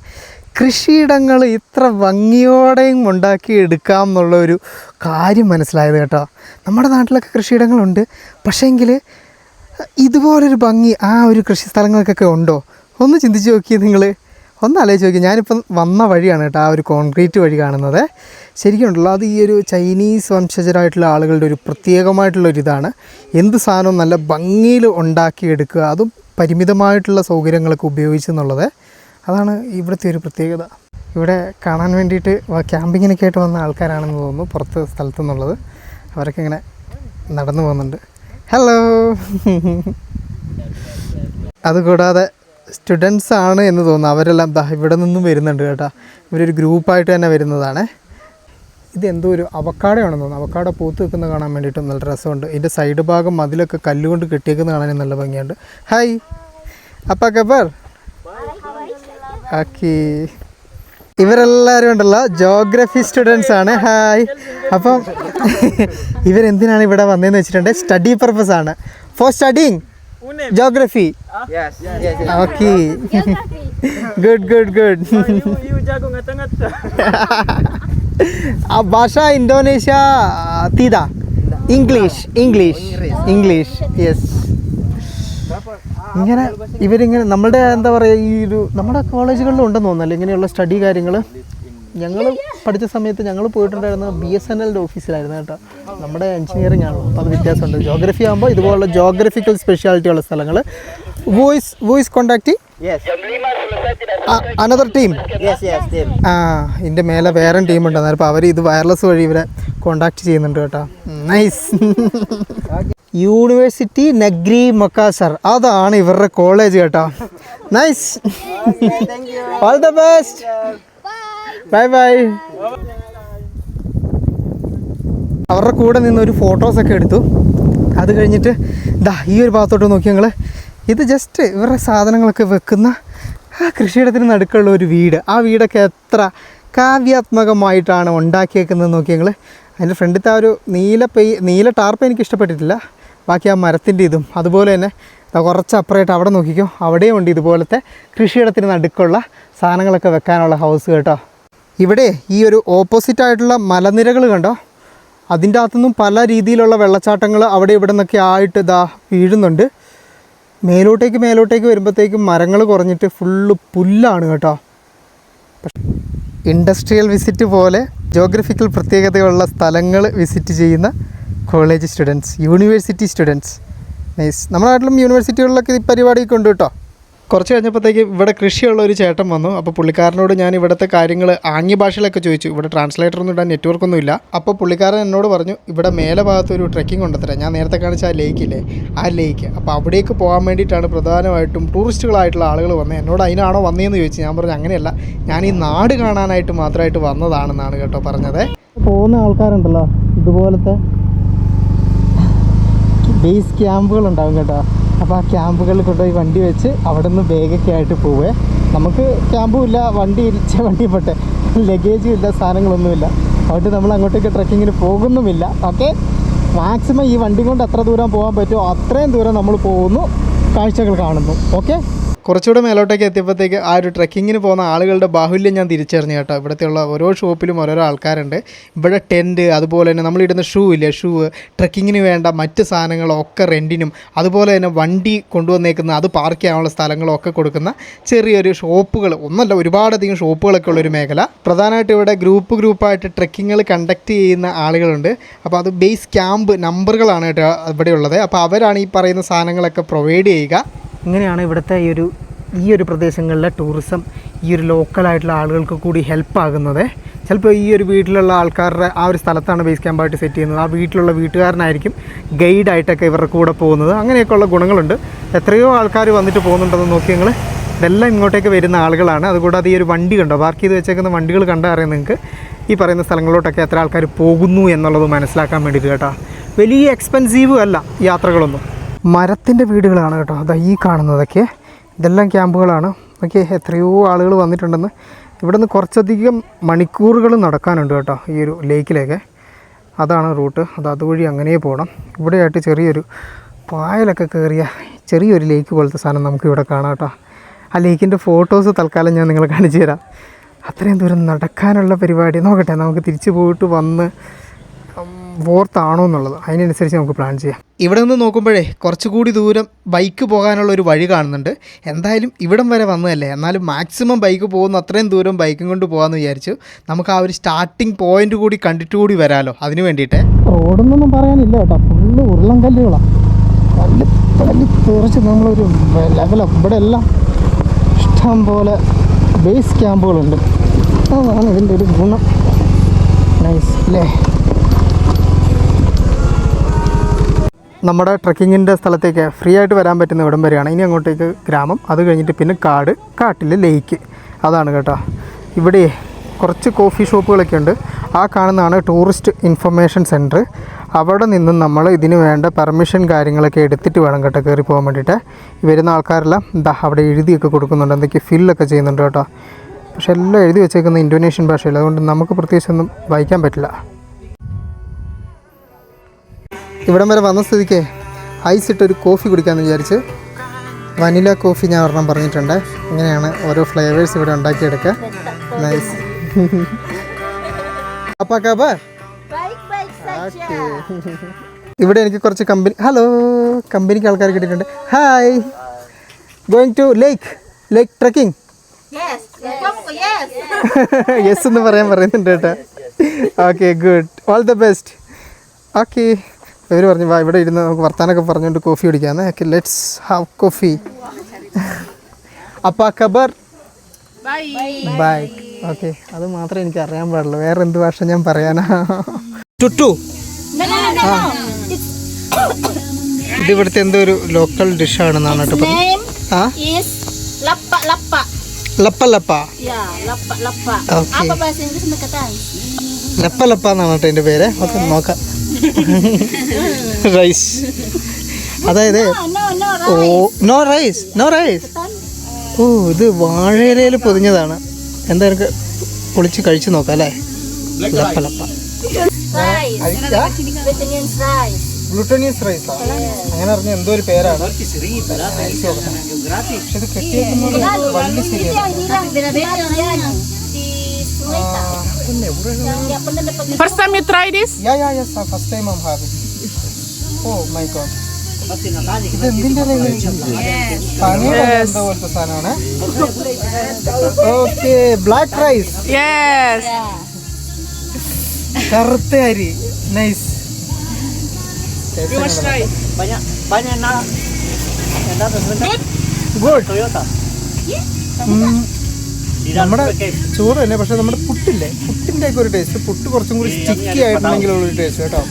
കൃഷിയിടങ്ങൾ ഇത്ര ഭംഗിയോടെയും ഉണ്ടാക്കി എടുക്കാം എന്നുള്ളൊരു കാര്യം മനസ്സിലായത് കേട്ടോ. നമ്മുടെ നാട്ടിലൊക്കെ കൃഷിയിടങ്ങളുണ്ട്, പക്ഷേങ്കിൽ ഇതുപോലൊരു ഭംഗി ആ ഒരു കൃഷി സ്ഥലങ്ങൾക്കൊക്കെ ഉണ്ടോ? ഒന്ന് ചിന്തിച്ച് നോക്കി നിങ്ങൾ, ഒന്ന് ആലോചിച്ച് നോക്കി. ഞാനിപ്പം വന്ന വഴിയാണ് കേട്ടോ ആ ഒരു കോൺക്രീറ്റ് വഴി കാണുന്നത്. ശരിക്കും ഉണ്ടല്ലോ, അത് ഈ ഒരു ചൈനീസ് വംശജരായിട്ടുള്ള ആളുകളുടെ ഒരു പ്രത്യേകമായിട്ടുള്ളൊരിതാണ്. എന്ത് സാധനവും നല്ല ഭംഗിയിൽ ഉണ്ടാക്കിയെടുക്കുക, അതും പരിമിതമായിട്ടുള്ള സൗകര്യങ്ങളൊക്കെ ഉപയോഗിച്ചെന്നുള്ളത്. അതാണ് ഇവിടുത്തെ ഒരു പ്രത്യേകത. ഇവിടെ കാണാൻ വേണ്ടിയിട്ട് ക്യാമ്പിങ്ങിനൊക്കെ ആയിട്ട് വന്ന ആൾക്കാരാണെന്ന് തോന്നുന്നു, പുറത്ത് സ്ഥലത്തു നിന്നുള്ളത്. അവരൊക്കെ ഇങ്ങനെ നടന്നു പോകുന്നുണ്ട്. ഹലോ. അതുകൂടാതെ സ്റ്റുഡൻസ് ആണ് എന്ന് തോന്നുന്നു, അവരെല്ലാം ഇവിടെ നിന്നും വരുന്നുണ്ട് കേട്ടോ. ഇവരൊരു ഗ്രൂപ്പായിട്ട് തന്നെ വരുന്നതാണ്. ഇതെന്തോ ഒരു അവക്കാടയാണെന്ന് തോന്നുന്നു, അവക്കാട പൂത്ത് വെക്കുന്നത് കാണാൻ വേണ്ടിയിട്ടും നല്ല രസമുണ്ട്. ഇതിൻ്റെ സൈഡ് ഭാഗം മതിലൊക്കെ കല്ലുകൊണ്ട് കെട്ടിയേക്കുന്നത് കാണാൻ നല്ല ഭംഗിയുണ്ട്. ഹായ് അപ്പാ കബർ. ഓക്കേ, ഇവരെല്ലാവരും ഉണ്ടല്ലോ ജോഗ്രഫി സ്റ്റുഡൻസ് ആണ്. ഹായ്. അപ്പം ഇവരെന്തിനാണ് ഇവിടെ വന്നതെന്ന് വെച്ചിട്ടുണ്ടെങ്കിൽ സ്റ്റഡി പർപ്പസ് ആണ്. For studying geography. Okay, good good good. ഭാഷ ഇന്തോനേഷ്യ തീത ഇംഗ്ലീഷ് യെസ്. ഇങ്ങനെ ഇവരിങ്ങനെ നമ്മളുടെ എന്താ പറയുക, ഈ ഒരു നമ്മുടെ കോളേജുകളിലും ഉണ്ടെന്ന് തോന്നുന്നല്ലേ ഇങ്ങനെയുള്ള സ്റ്റഡി കാര്യങ്ങൾ. ഞങ്ങൾ പഠിച്ച സമയത്ത് ഞങ്ങൾ പോയിട്ടുണ്ടായിരുന്നത് BSNL ഓഫീസിലായിരുന്നു കേട്ടോ. നമ്മുടെ എഞ്ചിനീയറിംഗ് ആണ്, അപ്പോൾ അത് വ്യത്യാസമുണ്ട്. ജോഗ്രഫി ആകുമ്പോൾ ഇതുപോലുള്ള ജോഗ്രഫിക്കൽ സ്പെഷ്യാലിറ്റി ഉള്ള സ്ഥലങ്ങൾ. Voice contact another team. ഇതിൻ്റെ മേലെ വേറെ ടീം ഉണ്ട്, അപ്പോൾ അവർ ഇത് വയർലെസ് വഴി ഇവരെ കോണ്ടാക്ട് ചെയ്യുന്നുണ്ട് കേട്ടോ. നൈസ്. യൂണിവേഴ്സിറ്റി നഗ്രി മക്കാസർ, അതാണ് ഇവരുടെ കോളേജ് കേട്ടോ. Nice. All the best. Bye bye. അവരുടെ കൂടെ നിന്ന് ഒരു ഫോട്ടോസൊക്കെ എടുത്തു. അത് കഴിഞ്ഞിട്ട് ഈ ഒരു ഭാഗത്തോട്ട് നോക്കി ഞങ്ങൾ. ഇത് ജസ്റ്റ് ഇവരുടെ സാധനങ്ങളൊക്കെ വെക്കുന്ന ആ കൃഷിയിടത്തിന് നടുക്കുള്ള ഒരു വീട്. ആ വീടൊക്കെ എത്ര കാവ്യാത്മകമായിട്ടാണ് ഉണ്ടാക്കിയേക്കുന്നത് നോക്കി ഞങ്ങൾ. അതിൻ്റെ ഫ്രണ്ടിലത്തെ ആ ഒരു നീല ടാർപ്പ് എനിക്ക് ഇഷ്ടപ്പെട്ടിട്ടില്ല. ബാക്കി ആ മരത്തിൻ്റെ ഇതും അതുപോലെ തന്നെ കുറച്ച് അപ്പുറമായിട്ട് അവിടെ നോക്കിക്കോ, അവിടെയും ഉണ്ട് ഇതുപോലത്തെ കൃഷിയിടത്തിന് നടുക്കുള്ള സാധനങ്ങളൊക്കെ വെക്കാനുള്ള ഹൗസ് കേട്ടോ. ഇവിടെ ഈ ഒരു ഓപ്പോസിറ്റായിട്ടുള്ള മലനിരകൾ കണ്ടോ, അതിൻ്റെ അകത്തുനിന്നും പല രീതിയിലുള്ള വെള്ളച്ചാട്ടങ്ങൾ അവിടെ ഇവിടെ നിന്നൊക്കെ ആയിട്ട് വീഴുന്നുണ്ട്. മേലോട്ടേക്ക് വരുമ്പോഴത്തേക്കും മരങ്ങൾ കുറഞ്ഞിട്ട് ഫുള്ള് പുല്ലാണ് കേട്ടോ. ഇൻഡസ്ട്രിയൽ വിസിറ്റ് പോലെ ജോഗ്രഫിക്കൽ പ്രത്യേകതയുള്ള സ്ഥലങ്ങൾ വിസിറ്റ് ചെയ്യുന്ന college students, university students. Nice. നമ്മുടെ നാട്ടിലും യൂണിവേഴ്സിറ്റികളിലൊക്കെ ഈ പരിപാടിയൊക്കെ ഉണ്ട് കേട്ടോ. കുറച്ച് കഴിഞ്ഞപ്പോഴത്തേക്ക് ഇവിടെ കൃഷിയുള്ള ഒരു ചേട്ടൻ വന്നു. അപ്പോൾ പുള്ളിക്കാരനോട് ഞാൻ ഇവിടുത്തെ കാര്യങ്ങൾ ആംഗ്യ ഭാഷയിലൊക്കെ ചോദിച്ചു. ഇവിടെ ട്രാൻസ്ലേറ്ററൊന്നും ഇടാൻ നെറ്റ്വർക്കൊന്നും ഇല്ല. അപ്പോൾ പുള്ളിക്കാരൻ എന്നോട് പറഞ്ഞു ഇവിടെ മേലെ ഭാഗത്ത് ഒരു ട്രെക്കിംഗ് കൊണ്ടുതരാം. ഞാൻ നേരത്തെ കാണിച്ച ആ ലേക്കില്ലേ, ആ ലേക്ക്. അപ്പോൾ അവിടേക്ക് പോകാൻ വേണ്ടിയിട്ടാണ് പ്രധാനമായിട്ടും ടൂറിസ്റ്റുകളായിട്ടുള്ള ആളുകൾ വന്നത്. എന്നോട് അതിനാണോ വന്നതെന്ന് ചോദിച്ചു. ഞാൻ പറഞ്ഞു അങ്ങനെയല്ല, ഞാൻ ഈ നാട് കാണാനായിട്ട് മാത്രമായിട്ട് വന്നതാണെന്നാണ് കേട്ടോ പറഞ്ഞത്. പോകുന്ന ആൾക്കാരുണ്ടല്ലോ, ഇതുപോലത്തെ ബേസ് ക്യാമ്പുകളുണ്ടാവും കേട്ടോ. അപ്പോൾ ആ ക്യാമ്പുകളിൽ കൊണ്ടുപോയി വണ്ടി വെച്ച് അവിടെ നിന്ന് ബാഗൊക്കെ ആയിട്ട് പോവേ. നമുക്ക് ക്യാമ്പും ഇല്ല, വണ്ടി പോട്ടെ, ലഗേജും ഇല്ല, സാധനങ്ങളൊന്നുമില്ല. അതുകൊണ്ട് നമ്മൾ അങ്ങോട്ടേക്ക് ട്രക്കിങ്ങിന് പോകുന്നുമില്ല. ഓക്കെ, മാക്സിമം ഈ വണ്ടി കൊണ്ട് എത്ര ദൂരം പോകാൻ പറ്റുമോ അത്രയും ദൂരം നമ്മൾ പോകുന്നു, കാഴ്ചകൾ കാണുന്നു. ഓക്കെ, കുറച്ചുകൂടെ മേലോട്ടേക്ക് എത്തിയപ്പോഴത്തേക്ക് ആ ഒരു ട്രെക്കിങ്ങിന് പോകുന്ന ആളുകളുടെ ബാഹുല്യം ഞാൻ തിരിച്ചറിഞ്ഞു കേട്ടോ. ഇവിടുത്തെയുള്ള ഓരോ ഷോപ്പിലും ഓരോരോ ആൾക്കാരുണ്ട്. ഇവിടെ ടെൻറ്റ്, അതുപോലെ തന്നെ നമ്മളിടുന്ന ഷൂ, ട്രെക്കിങ്ങിന് വേണ്ട മറ്റ് സാധനങ്ങളൊക്കെ റെൻറ്റിനും, അതുപോലെ തന്നെ വണ്ടി കൊണ്ടുവന്നേക്കുന്ന അത് പാർക്ക് ചെയ്യാനുള്ള സ്ഥലങ്ങളൊക്കെ കൊടുക്കുന്ന ചെറിയൊരു ഷോപ്പുകൾ, ഒന്നല്ല ഒരുപാടധികം ഷോപ്പുകളൊക്കെ ഉള്ളൊരു മേഖല. പ്രധാനമായിട്ട് ഇവിടെ ഗ്രൂപ്പായിട്ട് ട്രെക്കിങ്ങുകൾ കണ്ടക്ട് ചെയ്യുന്ന ആളുകളുണ്ട്. അപ്പോൾ അത് ബേസ് ക്യാമ്പ് നമ്പറുകളാണ് കേട്ടോ ഇവിടെ ഉള്ളത്. അപ്പോൾ അവരാണ് ഈ പറയുന്ന സാധനങ്ങളൊക്കെ പ്രൊവൈഡ് ചെയ്യുക. ഇങ്ങനെയാണ് ഇവിടുത്തെ ഈ ഒരു പ്രദേശങ്ങളിലെ ടൂറിസം ഈ ഒരു ലോക്കലായിട്ടുള്ള ആളുകൾക്ക് കൂടി ഹെൽപ്പാകുന്നത്. ചിലപ്പോൾ ഈ ഒരു വീട്ടിലുള്ള ആൾക്കാരുടെ ആ ഒരു സ്ഥലത്താണ് ബേസ് ക്യാമ്പായിട്ട് സെറ്റ് ചെയ്യുന്നത്. ആ വീട്ടിലുള്ള വീട്ടുകാരനായിരിക്കും ഗൈഡായിട്ടൊക്കെ ഇവരുടെ കൂടെ പോകുന്നത്. അങ്ങനെയൊക്കെയുള്ള ഗുണങ്ങളുണ്ട്. എത്രയോ ആൾക്കാർ വന്നിട്ട് പോകുന്നുണ്ടെന്ന് നോക്കി ഞങ്ങൾ. ഇതെല്ലാം ഇങ്ങോട്ടേക്ക് വരുന്ന ആളുകളാണ്. അതുകൂടാതെ ഈ ഒരു വണ്ടി കണ്ടോ, പാർക്ക് ചെയ്ത് വെച്ചേക്കുന്ന വണ്ടികൾ കണ്ടാൽ അറിയാം നിങ്ങൾക്ക് ഈ പറയുന്ന സ്ഥലങ്ങളിലോട്ടൊക്കെ എത്ര ആൾക്കാർ പോകുന്നു എന്നുള്ളത് മനസ്സിലാക്കാൻ വേണ്ടിയിട്ട് കേട്ടോ. വലിയ എക്സ്പെൻസീവും അല്ല യാത്രകളൊന്നും. മരത്തിൻ്റെ വീടുകളാണ് കേട്ടോ. അതാ ഈ കാണുന്നതൊക്കെ, ഇതെല്ലാം ക്യാമ്പുകളാണ്. ഓക്കെ, എത്രയോ ആളുകൾ വന്നിട്ടുണ്ടെന്ന്. ഇവിടെ നിന്ന് കുറച്ചധികം മണിക്കൂറുകൾ നടക്കാനുണ്ട് കേട്ടോ ഈ ഒരു ലേക്കിലേക്ക്. അതാണ് റൂട്ട്. അതുവഴി അങ്ങനെ പോകണം. ഇവിടെയായിട്ട് ചെറിയൊരു പായലൊക്കെ കയറിയ ചെറിയൊരു ലേക്ക് പോലത്തെ സാധനം നമുക്കിവിടെ കാണാം കേട്ടോ. ആ ലേക്കിൻ്റെ ഫോട്ടോസ് തൽക്കാലം ഞാൻ നിങ്ങളെ കാണിച്ചു തരാം. അത്രയും ദൂരം നടക്കാനുള്ള പരിപാടി നോക്കട്ടെ. നമുക്ക് തിരിച്ചു പോയിട്ട് വന്ന് വോർത്താണോ എന്നുള്ളത് അതിനനുസരിച്ച് നമുക്ക് പ്ലാൻ ചെയ്യാം. ഇവിടെ നിന്ന് നോക്കുമ്പോഴേ കുറച്ചുകൂടി ദൂരം ബൈക്ക് പോകാനുള്ള ഒരു വഴി കാണുന്നുണ്ട്. എന്തായാലും ഇവിടം വരെ വന്നതല്ലേ, എന്നാലും മാക്സിമം ബൈക്ക് പോകുന്ന അത്രയും ദൂരം ബൈക്കും കൊണ്ട് പോകാമെന്ന് വിചാരിച്ചു. നമുക്ക് ആ ഒരു സ്റ്റാർട്ടിങ് പോയിന്റ് കൂടി കണ്ടിട്ട് കൂടി വരാമല്ലോ, അതിന് വേണ്ടിയിട്ട്. റോഡൊന്നും പറയാനില്ല കേട്ടോ, ഫുള്ള് ഉരുളം കല്ലുകളാണ്. കല്ല് തെറിച്ച് നമ്മളൊരു ലെവലാണ്. ഇവിടെ എല്ലാം ഇഷ്ടം പോലെ ബേസ് ക്യാമ്പുകളുണ്ട്. അതാണ് ഇതിൻ്റെ ഒരു ഗുണം. നൈസ് അല്ലേ. നമ്മുടെ ട്രക്കിങ്ങിൻ്റെ സ്ഥലത്തേക്ക് ഫ്രീ ആയിട്ട് വരാൻ പറ്റുന്ന ഇവിടം വരെയാണ്. ഇനി അങ്ങോട്ടേക്ക് ഗ്രാമം, അത് കഴിഞ്ഞിട്ട് പിന്നെ കാട്ടിൽ ലേക്ക്. അതാണ് കേട്ടോ. ഇവിടെ കുറച്ച് കോഫി ഷോപ്പുകളൊക്കെ ഉണ്ട്. ആ കാണുന്നതാണ് ടൂറിസ്റ്റ് ഇൻഫർമേഷൻ സെൻറ്റർ. അവിടെ നിന്നും നമ്മൾ ഇതിന് വേണ്ട പെർമിഷൻ കാര്യങ്ങളൊക്കെ എടുത്തിട്ട് വേണം കേട്ടോ കയറി പോകാൻ വേണ്ടിയിട്ട്. വരുന്ന ആൾക്കാരെല്ലാം അവിടെ എഴുതിയൊക്കെ കൊടുക്കുന്നുണ്ട്, എന്തൊക്കെ ഫില്ലൊക്കെ ചെയ്യുന്നുണ്ട് കേട്ടോ. പക്ഷെ എല്ലാം എഴുതി വെച്ചേക്കുന്ന ഇന്തോനേഷ്യൻ ഭാഷയിൽ, അതുകൊണ്ട് നമുക്ക് പ്രത്യേകിച്ചൊന്നും വായിക്കാൻ പറ്റില്ല. ഇവിടം വരെ വന്ന സ്ഥിതിക്ക് ഐസ് ഇട്ടൊരു കോഫി കുടിക്കാമെന്ന് വിചാരിച്ച് വനില കോഫി ഞാൻ ഒരെണ്ണം പറഞ്ഞിട്ടുണ്ട്. ഇങ്ങനെയാണ് ഓരോ ഫ്ലേവേഴ്സ് ഇവിടെ ഉണ്ടാക്കിയെടുക്കുക. നൈസ്. അപ്പോൾ ഇവിടെ എനിക്ക് കുറച്ച് കമ്പനിക്ക് ആൾക്കാർ കിട്ടിയിട്ടുണ്ട്. Hi, going to lake trekking. Yes എന്ന് പറയുന്നുണ്ട് കേട്ടോ. Okay, good, all the best. Okay, ഇവർ പറഞ്ഞു വാ ഇവിടെ ഇരുന്ന് നമുക്ക് വർത്താനൊക്കെ പറഞ്ഞുകൊണ്ട് കോഫി കുടിക്കാമെന്ന്. Okay, let's have coffee. അപ്പോൾ ഖബർ ബൈ. ഓക്കെ, അത് മാത്രമേ എനിക്ക് അറിയാൻ പാടുള്ളൂ, വേറെ എന്ത് ഭാഷ ഞാൻ പറയാനാ. ടുട്ടു, ഇത് ഇവിടുത്തെ എന്തോ ഒരു ലോക്കൽ ഡിഷാണെന്നാണ് കേട്ടോ പറഞ്ഞത്. ആ, ലപ്പ. ലപ്പ എന്നാണ് കേട്ടോ എൻ്റെ പേര്. ഓക്കെ, നോക്കാം. റൈസ്, അതായത് നോ റൈസ്. ഓ, ഇത് വാഴയിലയിൽ പൊതിഞ്ഞതാണ്. എന്താ എനിക്ക് പൊളിച്ച് കഴിച്ച് നോക്കാം അല്ലേ. ലപ്പ ഗ്ലൂട്ടനിയസ് റൈസാ, അങ്ങനെ അറിഞ്ഞ എന്തോ ഒരു പേരാണ്. പക്ഷെ ഇത് കെട്ടിയേക്കുന്നത് വള്ളി ശരിയാണ്. First time you try this? Yes, first time I'm having. Oh my god. ഇത് എന്തിൻ്റെ എന്തോ പോലത്തെ സാധനമാണ്. Okay, black rice. Yes. കറുത്ത അരി. Nice. You must try. Good. നമ്മുടെ ചോറ് തന്നെ, പക്ഷെ നമ്മുടെ പുട്ടില്ലേ, പുട്ടിൻ്റെ ഒക്കെ ഒരു ടേസ്റ്റ്. പുട്ട് കുറച്ചും കൂടി സ്റ്റിക്കി ആയിട്ടുണ്ടെങ്കിലുള്ളൊരു ടേസ്റ്റ് കേട്ടോ.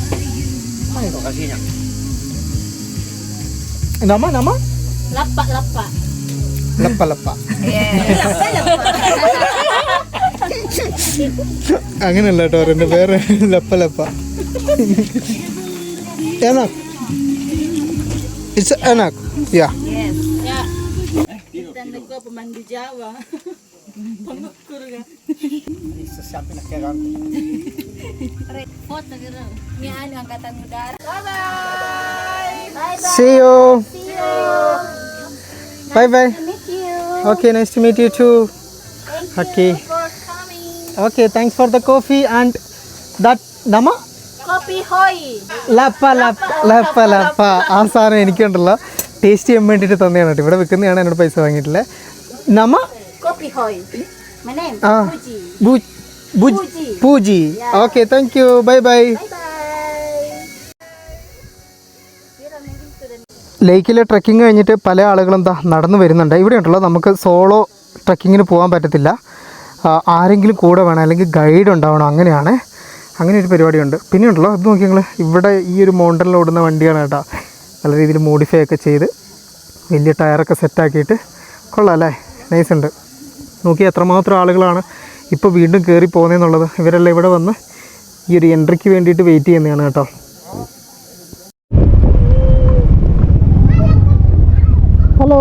ലപ്പ. അങ്ങനെയല്ല കേട്ടോ പറയുന്നത്, വേറെ ലപ്പ. എനാക്, ഇറ്റ്സ് എനാക്. Yeah. See you. Bye. Okay, nice to meet you too. Okay. Okay, thanks for the coffee and that nama. Kopi hoi. ലപ്പ. ആ സാധനം എനിക്കുണ്ടല്ലോ ടേസ്റ്റ് ചെയ്യാൻ വേണ്ടിയിട്ട് തന്നെയാണ് കേട്ടോ. ഇവിടെ വെക്കുന്നതാണ്, എന്നോട് പൈസ വാങ്ങിയിട്ടില്ല. നമ Kopi hoi. My name Pooji. Okay, thank you. Bye. ലേക്കിലെ ട്രക്കിംഗ് കഴിഞ്ഞിട്ട് പല ആളുകളും നടന്നു വരുന്നുണ്ട്. ഇവിടെ ഉണ്ടല്ലോ നമുക്ക് സോളോ ട്രക്കിങ്ങിന് പോകാൻ പറ്റത്തില്ല, ആരെങ്കിലും കൂടെ വേണം, അല്ലെങ്കിൽ ഗൈഡ് ഉണ്ടാവണം. അങ്ങനെ ഒരു പരിപാടിയുണ്ട്. പിന്നെ ഉണ്ടല്ലോ അത് നോക്കി നിങ്ങൾ, ഇവിടെ ഈ ഒരു മൗണ്ടനിൽ ഓടുന്ന വണ്ടിയാണ് കേട്ടോ. നല്ല രീതിയിൽ മോഡിഫൈ ഒക്കെ ചെയ്ത് വലിയ ടയറൊക്കെ സെറ്റാക്കിയിട്ട് കൊള്ളാം അല്ലേ. നൈസ് ഉണ്ട്. നോക്കി എത്രമാത്രം ആളുകളാണ് ഇപ്പോൾ വീണ്ടും കയറി പോകുന്നതെന്നുള്ളത്. ഇവരെല്ലാം ഇവിടെ വന്ന് ഈ ഒരു എൻട്രിക്ക് വേണ്ടിയിട്ട് വെയിറ്റ് ചെയ്യുന്നതാണ് കേട്ടോ. ഹലോ.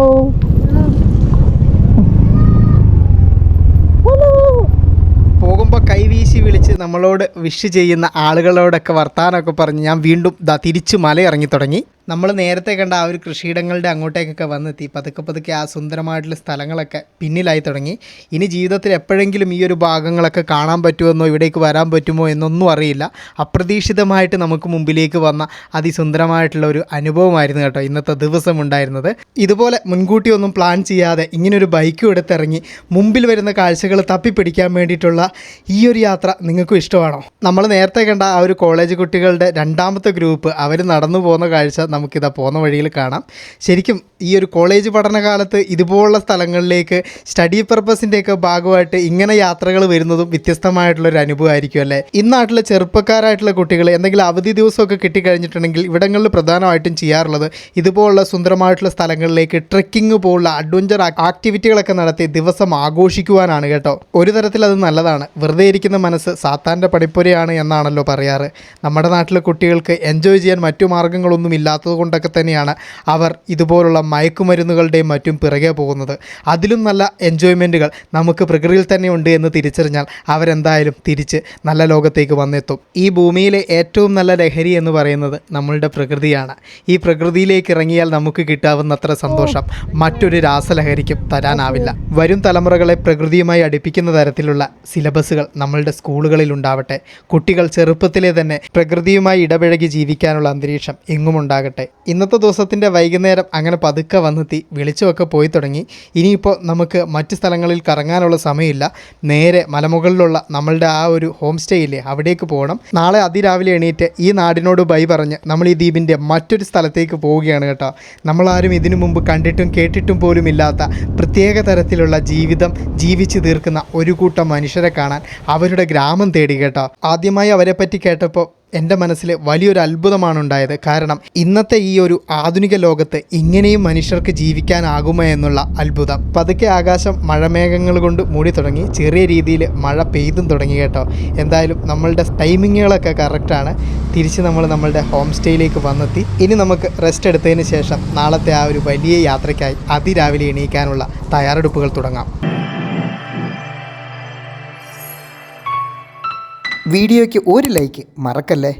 പോകുമ്പോൾ കൈവീശി വിളിച്ച് നമ്മളോട് വിഷ് ചെയ്യുന്ന ആളുകളോടൊക്കെ വർത്താനമൊക്കെ പറഞ്ഞ് ഞാൻ വീണ്ടും തിരിച്ച് മലയിറങ്ങി തുടങ്ങി. നമ്മൾ നേരത്തെ കണ്ട ആ ഒരു കൃഷിയിടങ്ങളുടെ അങ്ങോട്ടേക്കൊക്കെ വന്നെത്തി. പതുക്കെ ആ സുന്ദരമായിട്ടുള്ള സ്ഥലങ്ങളൊക്കെ പിന്നിലായി തുടങ്ങി. ഇനി ജീവിതത്തിൽ എപ്പോഴെങ്കിലും ഈ ഒരു ഭാഗങ്ങളൊക്കെ കാണാൻ പറ്റുമെന്നോ ഇവിടേക്ക് വരാൻ പറ്റുമോ എന്നൊന്നും അറിയില്ല. അപ്രതീക്ഷിതമായിട്ട് നമുക്ക് മുമ്പിലേക്ക് വന്ന അതിസുന്ദരമായിട്ടുള്ള ഒരു അനുഭവമായിരുന്നു കേട്ടോ ഇന്നത്തെ ദിവസം ഉണ്ടായിരുന്നത്. ഇതുപോലെ മുൻകൂട്ടി ഒന്നും പ്ലാൻ ചെയ്യാതെ ഇങ്ങനൊരു ബൈക്കും എടുത്തിറങ്ങി മുമ്പിൽ വരുന്ന കാഴ്ചകൾ തപ്പിപ്പിടിക്കാൻ വേണ്ടിയിട്ടുള്ള ഈ ഒരു യാത്ര നിങ്ങൾക്കും ഇഷ്ടമാണോ? നമ്മൾ നേരത്തെ കണ്ട ആ ഒരു കോളേജ് കുട്ടികളുടെ രണ്ടാമത്തെ ഗ്രൂപ്പ് അവർ നടന്നു പോകുന്ന കാഴ്ച നമുക്കിതാ പോകുന്ന വഴിയിൽ കാണാം. ശരിക്കും ഈ ഒരു കോളേജ് പഠനകാലത്ത് ഇതുപോലുള്ള സ്ഥലങ്ങളിലേക്ക് സ്റ്റഡി പർപ്പസിൻ്റെയൊക്കെ ഭാഗമായിട്ട് ഇങ്ങനെ യാത്രകൾ വരുന്നതും വ്യത്യസ്തമായിട്ടുള്ളൊരു അനുഭവമായിരിക്കും അല്ലേ. ഇന്നാട്ടിലെ ചെറുപ്പക്കാരായിട്ടുള്ള കുട്ടികൾ എന്തെങ്കിലും അവധി ദിവസമൊക്കെ കിട്ടിക്കഴിഞ്ഞിട്ടുണ്ടെങ്കിൽ ഇവിടങ്ങളിൽ പ്രധാനമായിട്ടും ചെയ്യാറുള്ളത് ഇതുപോലുള്ള സുന്ദരമായിട്ടുള്ള സ്ഥലങ്ങളിലേക്ക് ട്രെക്കിംഗ് പോലുള്ള അഡ്വഞ്ചർ ആക്ടിവിറ്റികളൊക്കെ നടത്തി ദിവസം ആഘോഷിക്കുവാനാണ് കേട്ടോ. ഒരു തരത്തിൽ അത് നല്ലതാണ്. വെറുതെ ഇരിക്കുന്ന മനസ്സ് സാത്താൻ്റെ പണിപ്പുരയാണ് എന്നാണല്ലോ പറയാറ്. നമ്മുടെ നാട്ടിലെ കുട്ടികൾക്ക് എൻജോയ് ചെയ്യാൻ മറ്റു മാർഗ്ഗങ്ങളൊന്നും ഇല്ലാത്ത കിട്ടാത്തത് കൊണ്ടൊക്കെ തന്നെയാണ് അവർ ഇതുപോലുള്ള മയക്കുമരുന്നുകളുടെയും മറ്റും പിറകെ പോകുന്നത്. അതിലും നല്ല എൻജോയ്മെൻറ്റുകൾ നമുക്ക് പ്രകൃതിയിൽ തന്നെ ഉണ്ട് എന്ന് തിരിച്ചറിഞ്ഞാൽ അവരെന്തായാലും തിരിച്ച് നല്ല ലോകത്തേക്ക് വന്നെത്തും. ഈ ഭൂമിയിലെ ഏറ്റവും നല്ല ലഹരി എന്ന് പറയുന്നത് നമ്മളുടെ പ്രകൃതിയാണ്. ഈ പ്രകൃതിയിലേക്ക് ഇറങ്ങിയാൽ നമുക്ക് കിട്ടാവുന്നത്ര സന്തോഷം മറ്റൊരു രാസലഹരിക്കും തരാനാവില്ല. വരും തലമുറകളെ പ്രകൃതിയുമായി അടുപ്പിക്കുന്ന തരത്തിലുള്ള സിലബസുകൾ നമ്മളുടെ സ്കൂളുകളിൽ ഉണ്ടാവട്ടെ. കുട്ടികൾ ചെറുപ്പത്തിലെ തന്നെ പ്രകൃതിയുമായി ഇടപഴകി ജീവിക്കാനുള്ള അന്തരീക്ഷം എങ്ങും ഉണ്ടാകട്ടെ. ഇന്നത്തെ ദിവസത്തിൻ്റെ വൈകുന്നേരം അങ്ങനെ പതുക്കെ വന്നെത്തി, വെളിച്ചമൊക്കെ പോയി തുടങ്ങി. ഇനിയിപ്പോൾ നമുക്ക് മറ്റ് സ്ഥലങ്ങളിൽ കറങ്ങാനുള്ള സമയമില്ല. നേരെ മലമുകളിലുള്ള നമ്മളുടെ ആ ഒരു ഹോം സ്റ്റേ ഇല്ലേ, അവിടേക്ക് പോകണം. നാളെ അതിരാവിലെ എണീറ്റ് ഈ നാടിനോട് ബൈ പറഞ്ഞ് നമ്മൾ ഈ ദ്വീപിൻ്റെ മറ്റൊരു സ്ഥലത്തേക്ക് പോവുകയാണ് കേട്ടോ. നമ്മളാരും ഇതിനു മുമ്പ് കണ്ടിട്ടും കേട്ടിട്ടും പോലും ഇല്ലാത്ത പ്രത്യേക തരത്തിലുള്ള ജീവിതം ജീവിച്ചു തീർക്കുന്ന ഒരു കൂട്ടം മനുഷ്യരെ കാണാൻ അവരുടെ ഗ്രാമം തേടി കേട്ടോ. ആദ്യമായി അവരെ പറ്റി കേട്ടപ്പോൾ എൻ്റെ മനസ്സിൽ വലിയൊരു അത്ഭുതമാണ് ഉണ്ടായത്. കാരണം ഇന്നത്തെ ഈ ഒരു ആധുനിക ലോകത്ത് ഇങ്ങനെയും മനുഷ്യർക്ക് ജീവിക്കാനാകുമോ എന്നുള്ള അത്ഭുതം. പതുക്കെ ആകാശം മഴമേഘങ്ങൾ കൊണ്ട് മൂടി തുടങ്ങി, ചെറിയ രീതിയിൽ മഴ പെയ്തും തുടങ്ങി കേട്ടോ. എന്തായാലും നമ്മളുടെ ടൈമിങ്ങുകളൊക്കെ കറക്റ്റാണ്. തിരിച്ച് നമ്മളുടെ ഹോം സ്റ്റേയിലേക്ക് വന്നെത്തി. ഇനി നമുക്ക് റെസ്റ്റ് എടുത്തതിന് ശേഷം നാളത്തെ ആ ഒരു വലിയ യാത്രയ്ക്കായി അതിരാവിലെ എണീക്കാനുള്ള തയ്യാറെടുപ്പുകൾ തുടങ്ങാം. വീഡിയോയ്ക്ക് ഒരു ലൈക്ക് മറക്കല്ലേ.